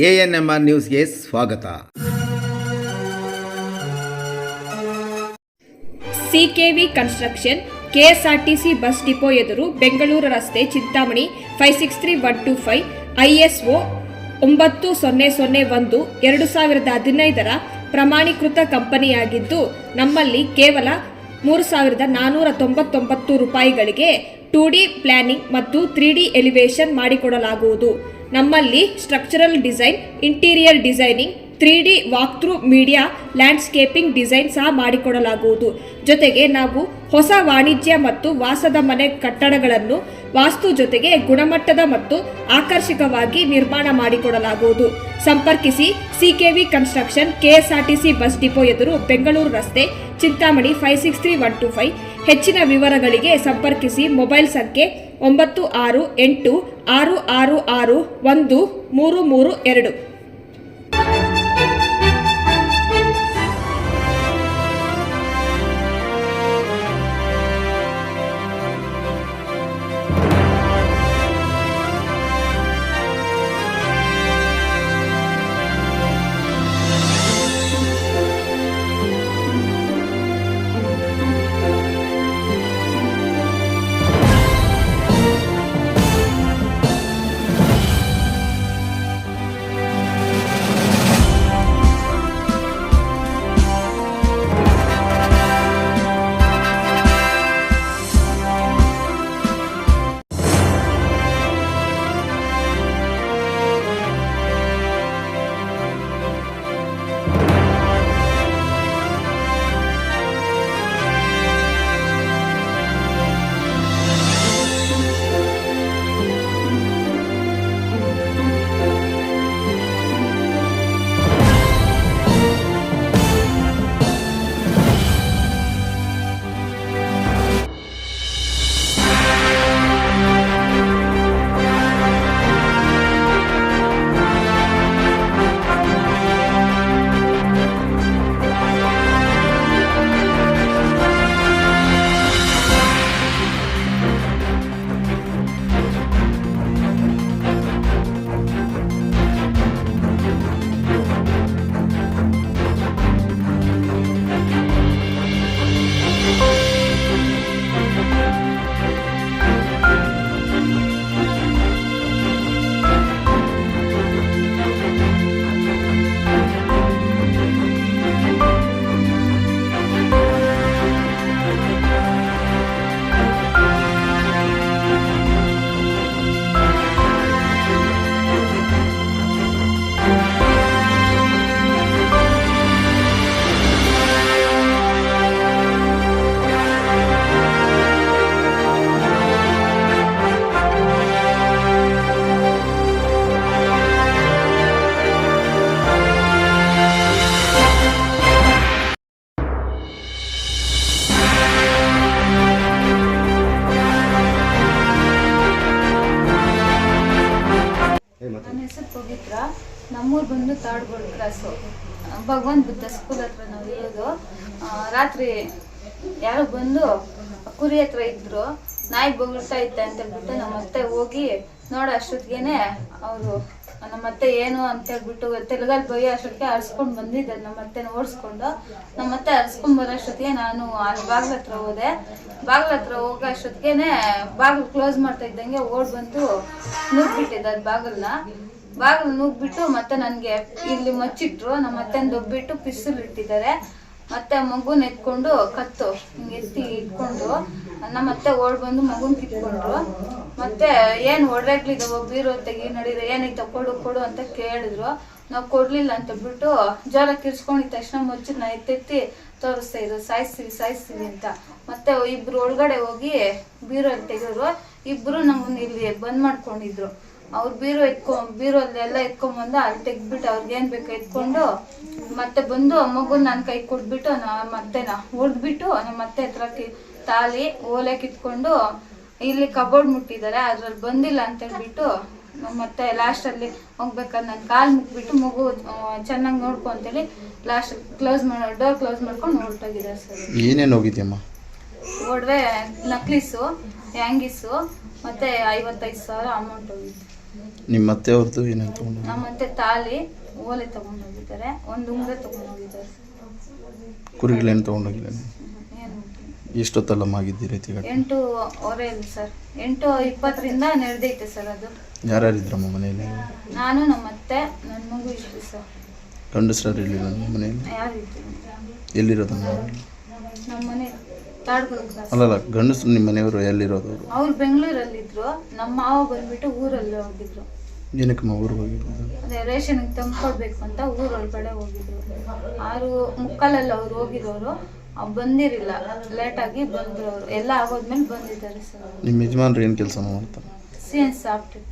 ANMR ನ್ಯೂಸ್ಗೆ ಸ್ವಾಗತ. ಸಿಕೆವಿ construction, KSRTC bus depot ಎದುರು, ಬೆಂಗಳೂರು ರಸ್ತೆ, ಚಿಂತಾಮಣಿ 563125, ISO 9001 2015 ಪ್ರಮಾಣೀಕೃತ ಕಂಪನಿಯಾಗಿದ್ದು, ನಮ್ಮಲ್ಲಿ ಕೇವಲ 3,499 ರೂಪಾಯಿಗಳಿಗೆ 2D ಪ್ಲಾನಿಂಗ್ ಮತ್ತು 3D ಎಲಿವೇಶನ್ ಮಾಡಿಕೊಡಲಾಗುವುದು. ನಮ್ಮಲ್ಲಿ structural design, interior designing, 3D walkthrough, media, landscaping design ಸಹ ಮಾಡಿಕೊಡಲಾಗುವುದು. ಜೊತೆಗೆ ನಾವು ಹೊಸ ವಾಣಿಜ್ಯ ಮತ್ತು ವಾಸದ ಮನೆ ಕಟ್ಟಡಗಳನ್ನು ವಾಸ್ತು ಜೊತೆಗೆ ಗುಣಮಟ್ಟದ ಮತ್ತು ಆಕರ್ಷಕವಾಗಿ ನಿರ್ಮಾಣ ಮಾಡಿಕೊಡಲಾಗುವುದು. ಸಂಪರ್ಕಿಸಿ ಸಿಕೆವಿ ಕನ್ಸ್ಟ್ರಕ್ಷನ್, ಕೆಎಸ್ಆರ್ಟಿಸಿ ಬಸ್ ಡಿಪೋ ಎದುರು, ಬೆಂಗಳೂರು ರಸ್ತೆ, ಚಿಂತಾಮಣಿ 563125. ಹೆಚ್ಚಿನ ವಿವರಗಳಿಗೆ ಸಂಪರ್ಕಿಸಿ. ಮೊಬೈಲ್ ಸಂಖ್ಯೆ 9686661332. ನನ್ನ ಹೆಸರು ಪವಿತ್ರ. ನಮ್ಮೂರು ಬಂದು ತಾಡ್ಗೋಡು ಕ್ರಾಸು, ಭಗವಾನ್ ಬುದ್ಧ ಸ್ಕೂಲ್ ಹತ್ರ ನಾವು ಇರೋದು. ರಾತ್ರಿ ಯಾರೋ ಬಂದು ಕುರಿ ಹತ್ರ ಇದ್ರು, ನಾಯಿ ಬೊಗಳ್ತಾ ಇತ್ತೆ ಅಂತ ಹೇಳ್ಬಿಟ್ಟು ನಮ್ಮತ್ತೆ ಹೋಗಿ ನೋಡೋ ಅಷ್ಟೊತ್ತಿಗೆ ಅವರು ನಮ್ಮತ್ತೆ ಏನು ಅಂತ ಹೇಳ್ಬಿಟ್ಟು ತೆಲುಗಲ್ಲಿ ಬೈಯೋ ಅಷ್ಟೊತ್ತಿಗೆ ಅರ್ಸ್ಕೊಂಡು ಬಂದಿದ್ದಾರೆ. ನಮ್ಮತ್ತೆನ ಓಡಿಸ್ಕೊಂಡು ನಮ್ಮತ್ತೆ ಅರ್ಸ್ಕೊಂಡು ಬರೋ ಅಷ್ಟೊತ್ತಿಗೆ ನಾನು ಅಲ್ಲಿ ಬಾಗ್ಲ ಹತ್ರ ಹೋದೆ. ಬಾಗ್ಲ ಹತ್ರ ಹೋಗೋ ಅಷ್ಟೊತ್ತಿಗೆ ಬಾಗಿಲು ಕ್ಲೋಸ್ ಮಾಡ್ತಾ ಇದ್ದಂಗೆ ಓಡ್ ಬಂದು ನುಗ್ಬಿಟ್ಟಿದ್ದೆ ಅದು ಬಾಗಿಲು ನುಗ್ಬಿಟ್ಟು ಮತ್ತೆ ನನಗೆ ಇಲ್ಲಿ ಮಚ್ಚಿಟ್ರು. ನಮ್ಮ ಅತ್ತೆನ ದೊಬ್ಬಿಟ್ಟು ಪಿಸ್ತೂಲ್ ಇಟ್ಟಿದ್ದಾರೆ. ಮತ್ತೆ ಮಗುನ ಎತ್ಕೊಂಡು ಕತ್ತು ಹಿಂಗೆ ಎತ್ತಿ ಇಟ್ಕೊಂಡು ನಮ್ಮತ್ತೆ ಓಡ್ ಬಂದು ಮಗುನ ಕಿತ್ಕೊಂಡ್ರು. ಮತ್ತೆ ಏನು ಒಡ್ರಾಗ್ಲಿದ್ದಾವ, ಬೀರೋ ತೆಗಿ ನಡೀರ, ಏನೈತ ಕೊಡು ಅಂತ ಕೇಳಿದ್ರು. ನಾವು ಕೊಡ್ಲಿಲ್ಲ ಅಂತ ಬಿಟ್ಟು ಜ್ವರ ಕಿರ್ಸ್ಕೊಂಡಿದ ತಕ್ಷಣ ಮುಚ್ಚಿದ್ ನಾ ಎತ್ತೆತ್ತಿ ತೋರಿಸ್ತಾ ಇದ್ರು, ಸಾಯಿಸ್ತೀವಿ ಅಂತ. ಮತ್ತೆ ಇಬ್ರು ಒಳಗಡೆ ಹೋಗಿ ಬೀರೋ ತೆಗೆದ್ರು. ಇಬ್ರು ನಮ್ಮನ್ನ ಇಲ್ಲಿ ಬಂದ್ ಮಾಡ್ಕೊಂಡಿದ್ರು. ಅವ್ರು ಬೀರೋಲ್ಲೆಲ್ಲ ಎತ್ಕೊಂಡ್ಬಂದು ಅಲ್ಲಿ ತೆಗ್ದ್ಬಿಟ್ಟು ಅವ್ರಿಗೇನ್ ಬೇಕು ಎತ್ಕೊಂಡು ಮತ್ತೆ ಬಂದು ಮಗು ನನ್ನ ಕೈ ಕೊಟ್ಬಿಟ್ಟು ಮತ್ತೆನ ಹೊಡೆದ್ಬಿಟ್ಟು ನಮ್ಮ ಮತ್ತೆ ಹತ್ರ ತಾಲಿ ಓಲೆ ಕಿತ್ಕೊಂಡು ಇಲ್ಲಿ ಕಬೋರ್ಡ್ ಮುಟ್ಟಿದ್ದಾರೆ, ಅದ್ರಲ್ಲಿ ಬಂದಿಲ್ಲ ಅಂತ ಹೇಳ್ಬಿಟ್ಟು ಮತ್ತೆ ಲಾಸ್ಟ್ ಅಲ್ಲಿ ಹೋಗ್ಬೇಕಾದ್ರೆ ನಾನು ಕಾಲ್ ಮುಟ್ಬಿಟ್ಟು ಮಗು ಚೆನ್ನಾಗಿ ನೋಡ್ಕೊ ಅಂತೇಳಿ ಲಾಸ್ಟ್ ಡೋರ್ ಕ್ಲೋಸ್ ಮಾಡ್ಕೊಂಡು ಹೊರಟೋಗಿದ್ದಾರೆ ಸರ್. ಏನೇನು ಹೋಗಿದ್ಯಮ್ಮ? ಒಡವೆ, ನಕ್ಲೀಸು, ಹ್ಯಾಂಗೀಸು ಮತ್ತೆ 55,000 ಅಮೌಂಟ್ ಹೋಗಿತ್ತು. ನಿಮ್ಮ ಮತ್ತೆ ಅವ್ರದ್ದು ಏನೇನು ತೊಗೊಂಡು ನಮ್ಮ ಮತ್ತೆ ತಾಲಿ ಓಲೆ ತಗೊಂಡೋಗಿದ್ದಾರೆ, ಒಂದು ಉಂಗುರ ತಗೊಂಡೋಗಿದ್ದಾರೆ. ಕುರಿಗಳೇನು ತೊಗೊಂಡೋಗಿಲ್ಲ ನೀವು? ಏನು ಎಷ್ಟೊತ್ತಲ್ಲಮ್ಮ ಆಗಿದ್ದೀರಿ ಘಟನೆ? 8:15 ಸರ್, 8:20 ನಡೆದೈತೆ ಸರ್. ಅದು ಯಾರ್ಯಾರಿದ್ರಮ್ಮ ಮನೆಯಲ್ಲಿ? ನಾನು, ನಮ್ಮ ಅತ್ತೆ, ನನ್ನ ಮಗು ಇಷ್ಟು ಸರ್. ಗಂಡಸ್ರಾರು ಎಲ್ಲಿರೋ ನಿಮ್ಮ ಮನೆಯಲ್ಲಿ? ಯಾರು ಇದ್ರು? ಎಲ್ಲಿರೋದಮ್ಮ? ನಮ್ಮ ಮನೆ ತಾಡ್ಗೊಳ ಕ್ರಾಸ್. ಅಲ್ಲಲ್ಲ, ಗಂಡಸ್ರು ನಿಮ್ಮ ಮನೆಯವರು ಎಲ್ಲಿರೋದು? ಅವರು ಅವ್ರು ಬೆಂಗಳೂರಲ್ಲಿದ್ರು, ನಮ್ಮ ಮಾವ ಬಂದ್ಬಿಟ್ಟು ಊರಲ್ಲಿ ಹೋಗಿದ್ರು. ಏನಕ್ಕಮ್ಮ ಊರಿಗೆ ಹೋಗಿರೋದು? ಅದೇ ರೇಷನ್ಗೆ ತಂದ್ಕೊಡ್ಬೇಕು ಅಂತ ಊರೊಳಗಡೆ ಹೋಗಿದ್ರು. 6:45 ಅವ್ರು ಹೋಗಿರೋರು, ಬಂದಿರಲಿಲ್ಲ, ಲೇಟಾಗಿ ಬಂದರು. ಅವರು ಎಲ್ಲ ಆಗೋದ್ಮೇಲೆ ಬಂದಿದ್ದಾರೆ ಸರ್. ನಿಮ್ಮ ಯಜಮಾನ್ರು ಏನು ಕೆಲಸ ಮಾಡ್ತಾರೆ? CNC software